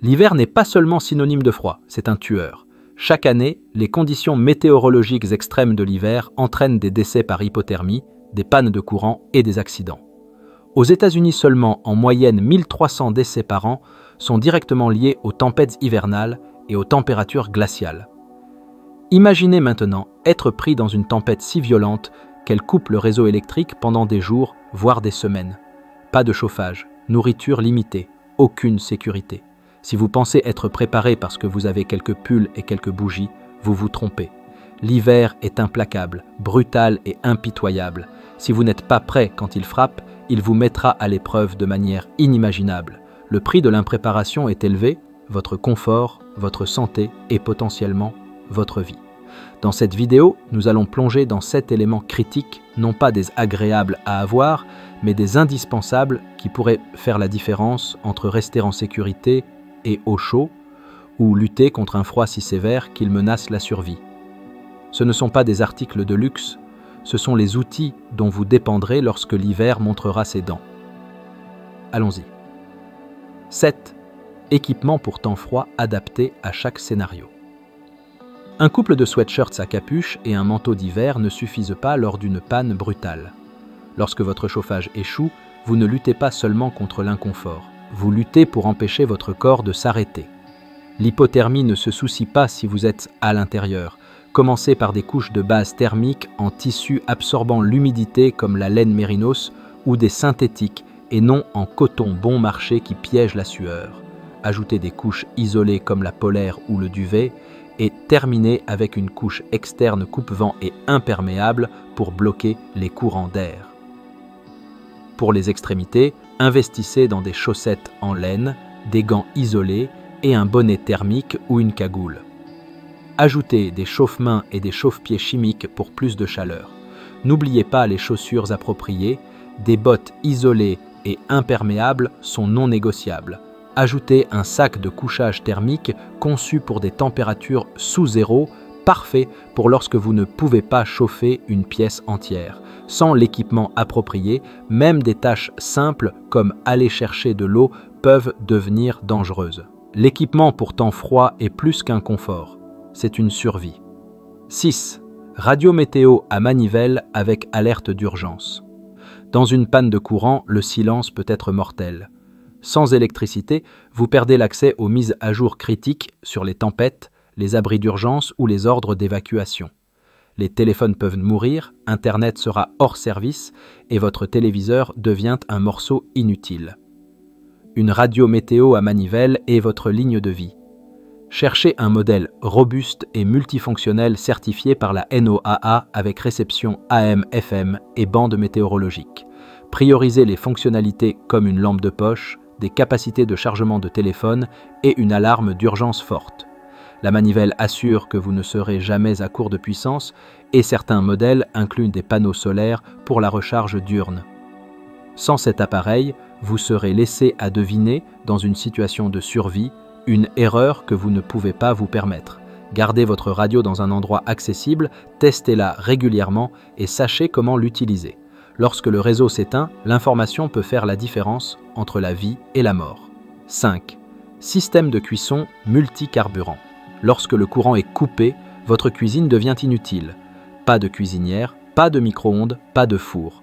L'hiver n'est pas seulement synonyme de froid, c'est un tueur. Chaque année, les conditions météorologiques extrêmes de l'hiver entraînent des décès par hypothermie, des pannes de courant et des accidents. Aux États-Unis seulement, en moyenne 1300 décès par an sont directement liés aux tempêtes hivernales et aux températures glaciales. Imaginez maintenant être pris dans une tempête si violente qu'elle coupe le réseau électrique pendant des jours, voire des semaines. Pas de chauffage, nourriture limitée, aucune sécurité. Si vous pensez être préparé parce que vous avez quelques pulls et quelques bougies, vous vous trompez. L'hiver est implacable, brutal et impitoyable. Si vous n'êtes pas prêt quand il frappe, il vous mettra à l'épreuve de manière inimaginable. Le prix de l'impréparation est élevé, votre confort, votre santé et potentiellement votre vie. Dans cette vidéo, nous allons plonger dans 7 éléments critiques, non pas des agréables à avoir, mais des indispensables qui pourraient faire la différence entre rester en sécurité et au chaud, ou lutter contre un froid si sévère qu'il menace la survie. Ce ne sont pas des articles de luxe, ce sont les outils dont vous dépendrez lorsque l'hiver montrera ses dents. Allons-y. 7. Équipement pour temps froid adapté à chaque scénario. Un couple de sweatshirts à capuche et un manteau d'hiver ne suffisent pas lors d'une panne brutale. Lorsque votre chauffage échoue, vous ne luttez pas seulement contre l'inconfort, vous luttez pour empêcher votre corps de s'arrêter. L'hypothermie ne se soucie pas si vous êtes à l'intérieur. Commencez par des couches de base thermique en tissu absorbant l'humidité comme la laine mérinos ou des synthétiques et non en coton bon marché qui piège la sueur. Ajoutez des couches isolées comme la polaire ou le duvet et terminez avec une couche externe coupe-vent et imperméable pour bloquer les courants d'air. Pour les extrémités, investissez dans des chaussettes en laine, des gants isolés et un bonnet thermique ou une cagoule. Ajoutez des chauffe-mains et des chauffe-pieds chimiques pour plus de chaleur. N'oubliez pas les chaussures appropriées, des bottes isolées et imperméables sont non négociables. Ajoutez un sac de couchage thermique conçu pour des températures sous zéro, parfait pour lorsque vous ne pouvez pas chauffer une pièce entière. Sans l'équipement approprié, même des tâches simples comme aller chercher de l'eau peuvent devenir dangereuses. L'équipement pour temps froid est plus qu'un confort, c'est une survie. 6. Radio météo à manivelle avec alerte d'urgence. Dans une panne de courant, le silence peut être mortel. Sans électricité, vous perdez l'accès aux mises à jour critiques sur les tempêtes, les abris d'urgence ou les ordres d'évacuation. Les téléphones peuvent mourir, Internet sera hors service et votre téléviseur devient un morceau inutile. Une radio météo à manivelle est votre ligne de vie. Cherchez un modèle robuste et multifonctionnel certifié par la NOAA avec réception AM/FM et bande météorologique. Priorisez les fonctionnalités comme une lampe de poche, des capacités de chargement de téléphone et une alarme d'urgence forte. La manivelle assure que vous ne serez jamais à court de puissance et certains modèles incluent des panneaux solaires pour la recharge diurne. Sans cet appareil, vous serez laissé à deviner, dans une situation de survie, une erreur que vous ne pouvez pas vous permettre. Gardez votre radio dans un endroit accessible, testez-la régulièrement et sachez comment l'utiliser. Lorsque le réseau s'éteint, l'information peut faire la différence entre la vie et la mort. 5. Système de cuisson multicarburant. Lorsque le courant est coupé, votre cuisine devient inutile. Pas de cuisinière, pas de micro-ondes, pas de four.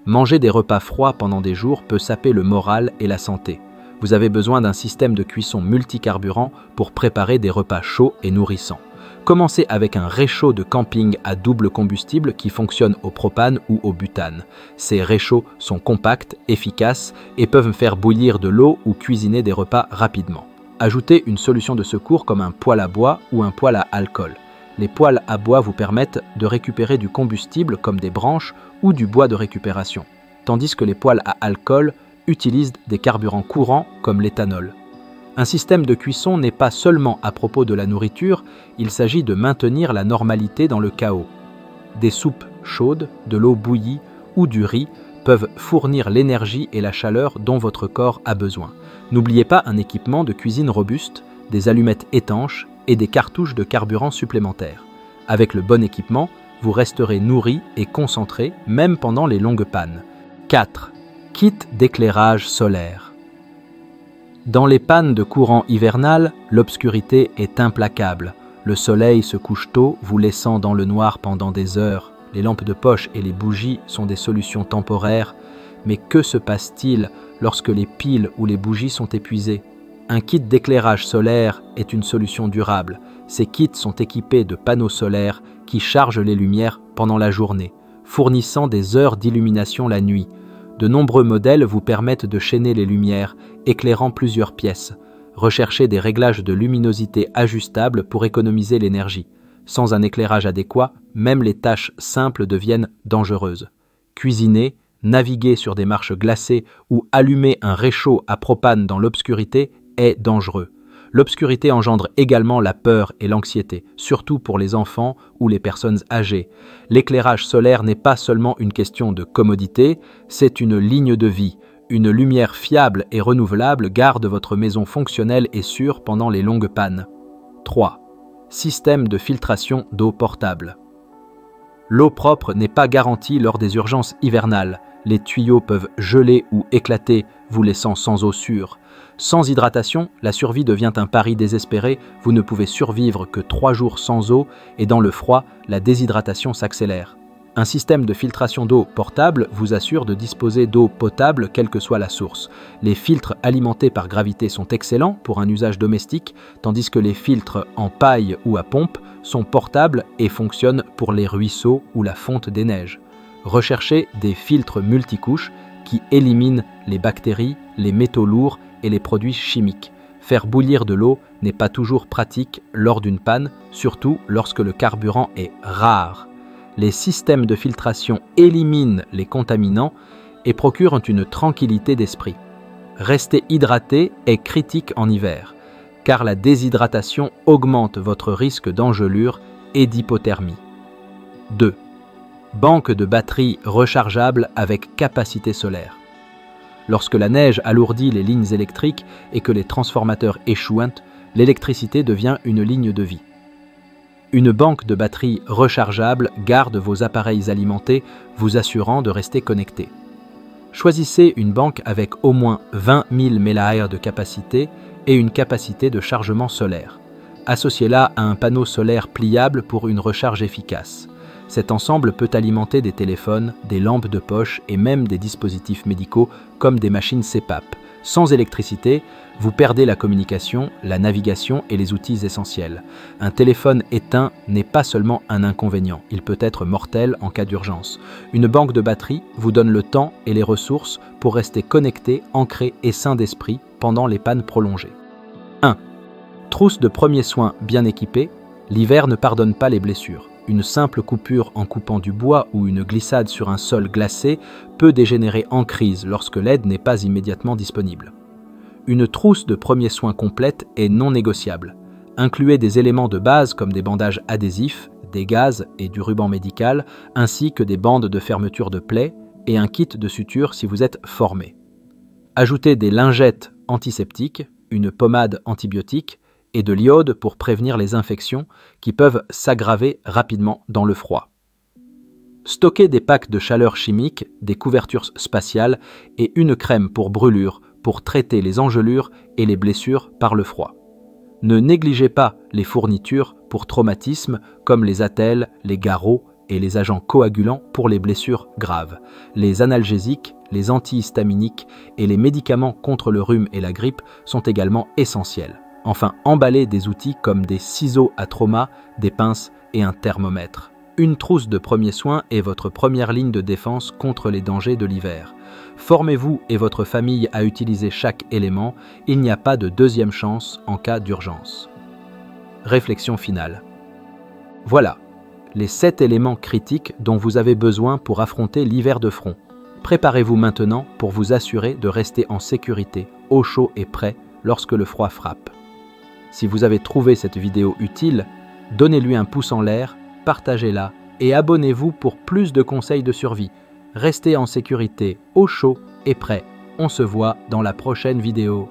Manger des repas froids pendant des jours peut saper le moral et la santé. Vous avez besoin d'un système de cuisson multicarburant pour préparer des repas chauds et nourrissants. Commencez avec un réchaud de camping à double combustible qui fonctionne au propane ou au butane. Ces réchauds sont compacts, efficaces et peuvent faire bouillir de l'eau ou cuisiner des repas rapidement. Ajoutez une solution de secours comme un poêle à bois ou un poêle à alcool. Les poêles à bois vous permettent de récupérer du combustible comme des branches ou du bois de récupération, tandis que les poêles à alcool utilisent des carburants courants comme l'éthanol. Un système de cuisson n'est pas seulement à propos de la nourriture, il s'agit de maintenir la normalité dans le chaos. Des soupes chaudes, de l'eau bouillie ou du riz peuvent fournir l'énergie et la chaleur dont votre corps a besoin. N'oubliez pas un équipement de cuisine robuste, des allumettes étanches et des cartouches de carburant supplémentaires. Avec le bon équipement, vous resterez nourri et concentré même pendant les longues pannes. 4. Kit d'éclairage solaire. Dans les pannes de courant hivernal, l'obscurité est implacable. Le soleil se couche tôt, vous laissant dans le noir pendant des heures. Les lampes de poche et les bougies sont des solutions temporaires. Mais que se passe-t-il lorsque les piles ou les bougies sont épuisées? Un kit d'éclairage solaire est une solution durable. Ces kits sont équipés de panneaux solaires qui chargent les lumières pendant la journée, fournissant des heures d'illumination la nuit. De nombreux modèles vous permettent de chaîner les lumières, éclairant plusieurs pièces. Recherchez des réglages de luminosité ajustables pour économiser l'énergie. Sans un éclairage adéquat, même les tâches simples deviennent dangereuses. Cuisiner, naviguer sur des marches glacées ou allumer un réchaud à propane dans l'obscurité est dangereux. L'obscurité engendre également la peur et l'anxiété, surtout pour les enfants ou les personnes âgées. L'éclairage solaire n'est pas seulement une question de commodité, c'est une ligne de vie. Une lumière fiable et renouvelable garde votre maison fonctionnelle et sûre pendant les longues pannes. 3. Système de filtration d'eau potable. L'eau propre n'est pas garantie lors des urgences hivernales. Les tuyaux peuvent geler ou éclater, vous laissant sans eau sûre. Sans hydratation, la survie devient un pari désespéré, vous ne pouvez survivre que 3 jours sans eau et dans le froid, la déshydratation s'accélère. Un système de filtration d'eau portable vous assure de disposer d'eau potable quelle que soit la source. Les filtres alimentés par gravité sont excellents pour un usage domestique, tandis que les filtres en paille ou à pompe sont portables et fonctionnent pour les ruisseaux ou la fonte des neiges. Recherchez des filtres multicouches qui éliminent les bactéries, les métaux lourds et les produits chimiques. Faire bouillir de l'eau n'est pas toujours pratique lors d'une panne, surtout lorsque le carburant est rare. Les systèmes de filtration éliminent les contaminants et procurent une tranquillité d'esprit. Rester hydraté est critique en hiver, car la déshydratation augmente votre risque d'engelure et d'hypothermie. 2. Banque de batteries rechargeables avec capacité solaire. Lorsque la neige alourdit les lignes électriques et que les transformateurs échouent, l'électricité devient une ligne de vie. Une banque de batteries rechargeables garde vos appareils alimentés, vous assurant de rester connecté. Choisissez une banque avec au moins 20 000 mAh de capacité et une capacité de chargement solaire. Associez-la à un panneau solaire pliable pour une recharge efficace. Cet ensemble peut alimenter des téléphones, des lampes de poche et même des dispositifs médicaux comme des machines CPAP. Sans électricité, vous perdez la communication, la navigation et les outils essentiels. Un téléphone éteint n'est pas seulement un inconvénient, il peut être mortel en cas d'urgence. Une banque de batterie vous donne le temps et les ressources pour rester connecté, ancré et sain d'esprit pendant les pannes prolongées. 1. Trousse de premiers soins bien équipée, l'hiver ne pardonne pas les blessures. Une simple coupure en coupant du bois ou une glissade sur un sol glacé peut dégénérer en crise lorsque l'aide n'est pas immédiatement disponible. Une trousse de premiers soins complète est non négociable. Incluez des éléments de base comme des bandages adhésifs, des gazes et du ruban médical, ainsi que des bandes de fermeture de plaies et un kit de suture si vous êtes formé. Ajoutez des lingettes antiseptiques, une pommade antibiotique et de l'iode pour prévenir les infections qui peuvent s'aggraver rapidement dans le froid. Stockez des packs de chaleur chimique, des couvertures spatiales et une crème pour brûlures pour traiter les engelures et les blessures par le froid. Ne négligez pas les fournitures pour traumatismes comme les attelles, les garrots et les agents coagulants pour les blessures graves, les analgésiques, les antihistaminiques et les médicaments contre le rhume et la grippe sont également essentiels. Enfin, emballez des outils comme des ciseaux à trauma, des pinces et un thermomètre. Une trousse de premiers soins est votre première ligne de défense contre les dangers de l'hiver. Formez-vous et votre famille à utiliser chaque élément, il n'y a pas de deuxième chance en cas d'urgence. Réflexion finale. Voilà, les 7 éléments critiques dont vous avez besoin pour affronter l'hiver de front. Préparez-vous maintenant pour vous assurer de rester en sécurité, au chaud et prêt lorsque le froid frappe. Si vous avez trouvé cette vidéo utile, donnez-lui un pouce en l'air, partagez-la et abonnez-vous pour plus de conseils de survie. Restez en sécurité, au chaud et prêt. On se voit dans la prochaine vidéo.